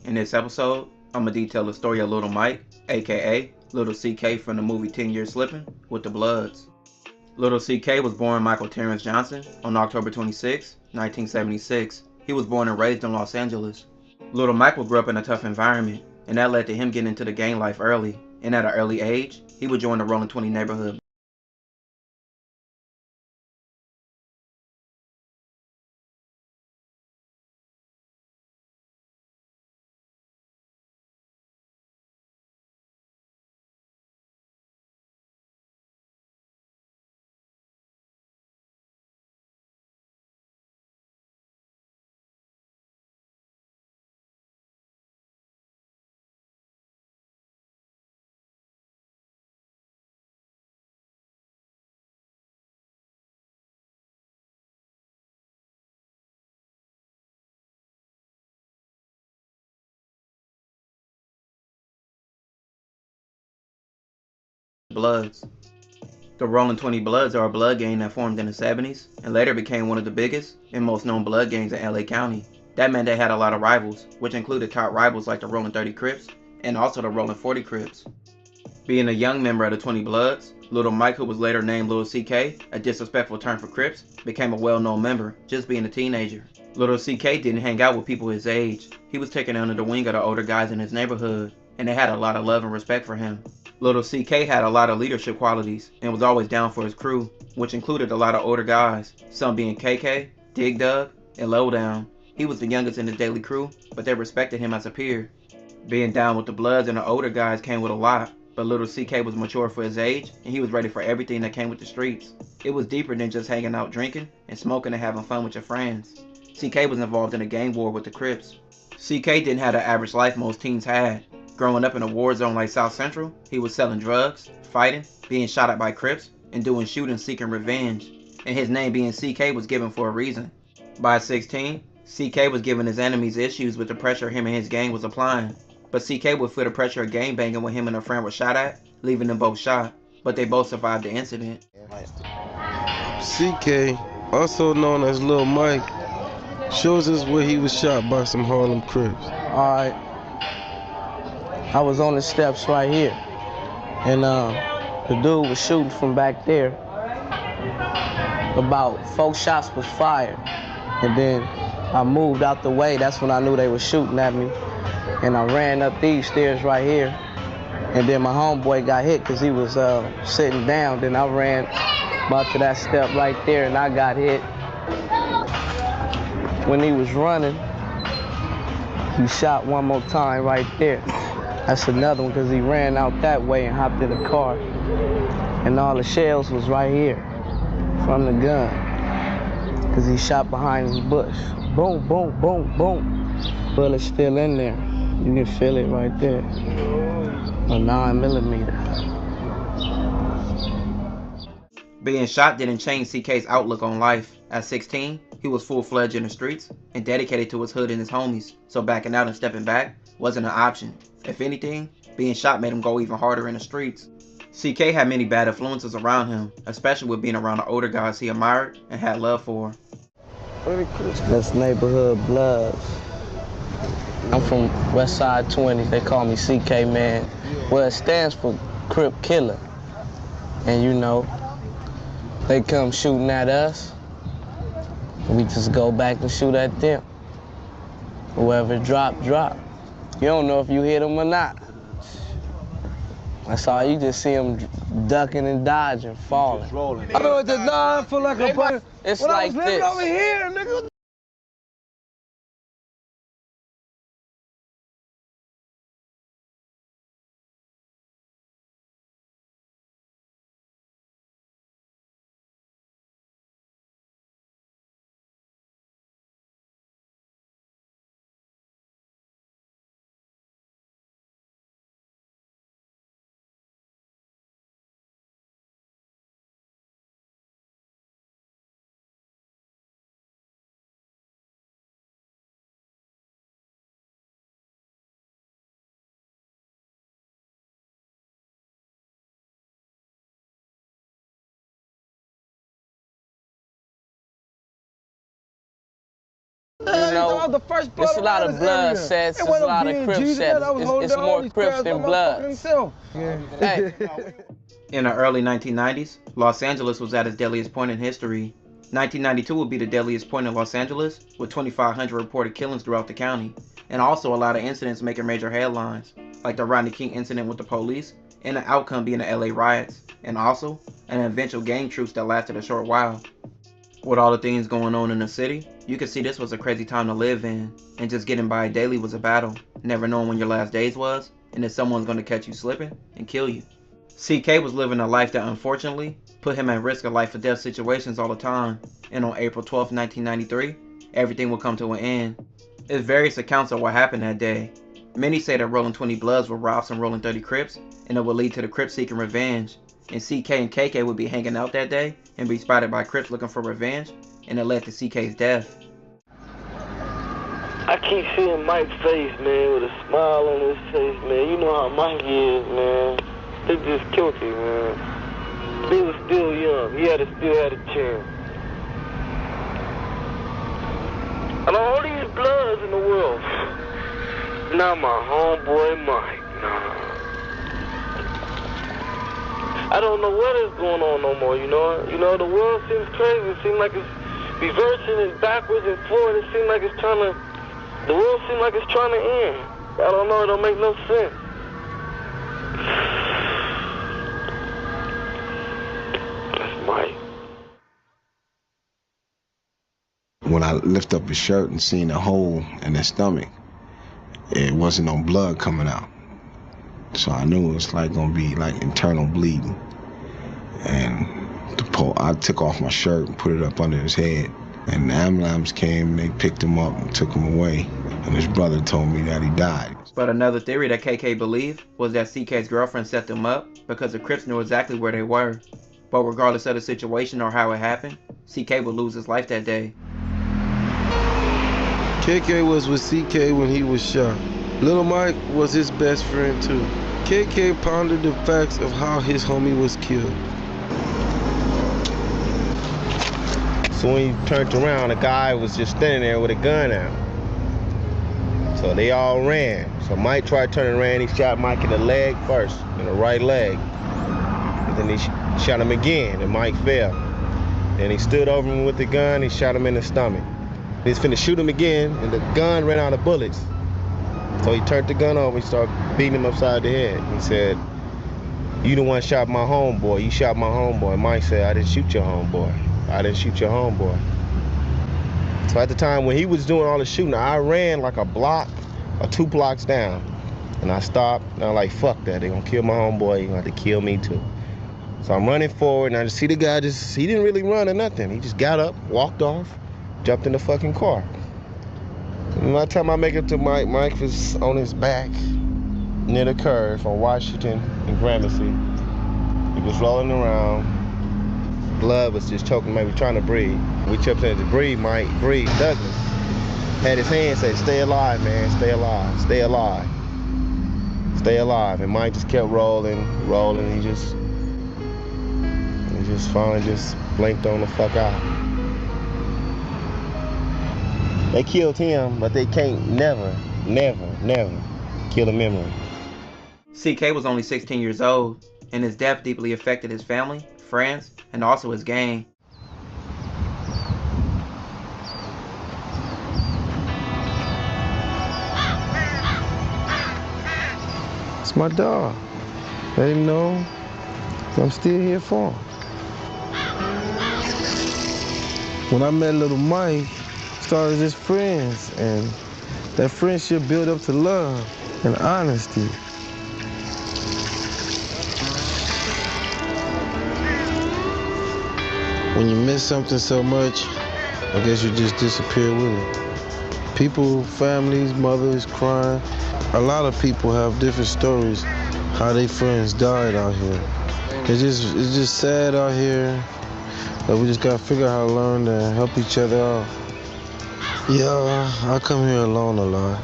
In this episode, I'm going to detail the story of Little Mike, aka Little CK from the movie 10 Years Slippin' with the Bloods. Little CK was born Michael Terrence Johnson on October 26, 1976. He was born and raised in Los Angeles. Little Michael grew up in a tough environment, and that led to him getting into the gang life early. And at an early age, he would join the Rollin neighborhood. Bloods. The Rollin 20 Bloods are a blood gang that formed in the 70s and later became one of the biggest and most known blood gangs in LA County. That meant they had a lot of rivals, which included top rivals like the Rollin 30 Crips and also the Rollin 40 Crips. Being a young member of the 20 Bloods, Little Mike, who was later named Little CK, a disrespectful term for Crips, became a well-known member, just being a teenager. Little CK didn't hang out with people his age. He was taken under the wing of the older guys in his neighborhood, and they had a lot of love and respect for him. Little CK had a lot of leadership qualities and was always down for his crew, which included a lot of older guys, some being KK, Dig Dug, and Lowdown. He was the youngest in his daily crew, but they respected him as a peer. Being down with the Bloods and the older guys came with a lot, but Little CK was mature for his age, and he was ready for everything that came with the streets. It was deeper than just hanging out drinking and smoking and having fun with your friends. CK was involved in a gang war with the Crips. CK didn't have the average life most teens had. Growing up in a war zone like South Central, he was selling drugs, fighting, being shot at by Crips, and doing shooting seeking revenge. And his name being CK was given for a reason. By 16, CK was giving his enemies issues with the pressure him and his gang was applying. But CK would feel the pressure of gangbanging when him and a friend were shot at, leaving them both shot. But they both survived the incident. CK, also known as Lil Mike, shows us where he was shot by some Harlem Crips. Alright, I was on the steps right here, and the dude was shooting from back there. About 4 shots was fired, and then I moved out the way. That's when I knew they were shooting at me, and I ran up these stairs right here, and then my homeboy got hit because he was sitting down. Then I ran about to that step right there, and I got hit. When he was running, he shot one more time right there. That's another one because he ran out that way and hopped in the car. And all the shells was right here from the gun because he shot behind his bush. Boom, boom, boom, boom. Bullet's still in there. You can feel it right there. A 9mm. Being shot didn't change CK's outlook on life. At 16, he was full-fledged in the streets and dedicated to his hood and his homies, so backing out and stepping back wasn't an option. If anything, being shot made him go even harder in the streets. CK had many bad influences around him, especially with being around the older guys he admired and had love for. That's neighborhood Bloods. I'm from West Side 20. They call me CK, man. Well, it stands for Crip Killer. And you know, they come shooting at us, we just go back and shoot at them. Whoever drop. You don't know if you hit them or not. That's all, you just see them ducking and dodging, falling. I know it's a 9 for like a buck. It's When like I was living this. over here, nigga. You know, the first it's a blood lot around of this blood area. sets, It there's a wasn't lot no of being Crips Jesus. sets. I was holding It's down all more these Crips crabs by than my blood. fucking self. Yeah. Hey. In the early 1990s, Los Angeles was at its deadliest point in history. 1992 would be the deadliest point in Los Angeles, with 2,500 reported killings throughout the county, and also a lot of incidents making major headlines, like the Rodney King incident with the police, and the outcome being the LA riots, and also an eventual gang truce that lasted a short while. With all the things going on in the city, you could see this was a crazy time to live in, and just getting by daily was a battle, never knowing when your last days was, and if someone's going to catch you slipping and kill you. CK was living a life that unfortunately put him at risk of life or death situations all the time, and on April 12, 1993, everything would come to an end. There's various accounts of what happened that day. Many say that Rollin 20 Bloods would rob some Rollin 30 Crips, and it would lead to the Crips seeking revenge, and CK and KK would be hanging out that day and be spotted by Crips looking for revenge, and it led to CK's death. I keep seeing Mike's face, man, with a smile on his face, man. You know how Mike is, man. They just killed him, man. He was still young. He still had a chance. And all these bloods in the world. Not my homeboy Mike, nah. I don't know what is going on no more, you know? You know, the world seems crazy. It seems like it's reversing, it's backwards and forward. It seems like it's the world seems like it's trying to end. I don't know, it don't make no sense. That's Mike. When I lift up his shirt and seen a hole in his stomach, it wasn't no blood coming out. So I knew it was like gonna be like internal bleeding. And I took off my shirt and put it up under his head. And the ambulance came, they picked him up and took him away. And his brother told me that he died. But another theory that KK believed was that CK's girlfriend set them up because the Crips knew exactly where they were. But regardless of the situation or how it happened, CK would lose his life that day. KK was with CK when he was shot. Little Mike was his best friend too. KK pondered the facts of how his homie was killed. So when he turned around, a guy was just standing there with a gun out. So they all ran. So Mike tried turning around. He shot Mike in the leg first, in the right leg. And then he shot him again, and Mike fell. Then he stood over him with the gun. He shot him in the stomach. He was finna shoot him again, and the gun ran out of bullets. So he turned the gun over. He started beating him upside the head. He said, "You the one shot my homeboy. You shot my homeboy." Mike said, "I didn't shoot your homeboy. I didn't shoot your homeboy." So at the time when he was doing all the shooting, I ran like a block or 2 blocks down. And I stopped, and I'm like, fuck that. They're gonna kill my homeboy. They're gonna have to kill me too. So I'm running forward, and I just see the guy he didn't really run or nothing. He just got up, walked off, jumped in the fucking car. And by the time I make it to Mike, Mike was on his back near the curve on Washington and Gramercy. He was rolling around. Blood was just choking, maybe trying to breathe. We jumped in to breathe, Mike, breathe. Douglas had his hand say, "Stay alive, man, stay alive, stay alive, stay alive." And Mike just kept rolling. He just finally just blinked on the fuck out. They killed him, but they can't never kill a memory. CK was only 16 years old, and his death deeply affected his family, friends, and also his gang. It's my dog. Let him know I'm still here for him. When I met little Mike, started as friends, and that friendship built up to love and honesty. When you miss something so much, I guess you just disappear with it. People, families, mothers crying. A lot of people have different stories how their friends died out here. It's just sad out here that we just gotta figure out how to learn to help each other out. Yeah, I come here alone a lot.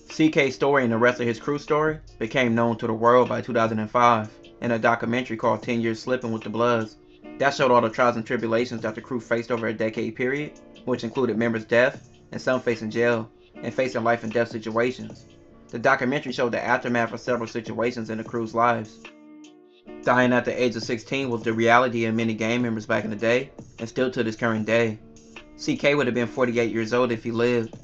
CK's story and the rest of his crew story became known to the world by 2005 in a documentary called 10 Years Slipping with the Bloods. That showed all the trials and tribulations that the crew faced over a decade period, which included members' death and some facing jail and facing life and death situations. The documentary showed the aftermath of several situations in the crew's lives. Dying at the age of 16 was the reality of many gang members back in the day, and still to this current day. CK would have been 48 years old if he lived.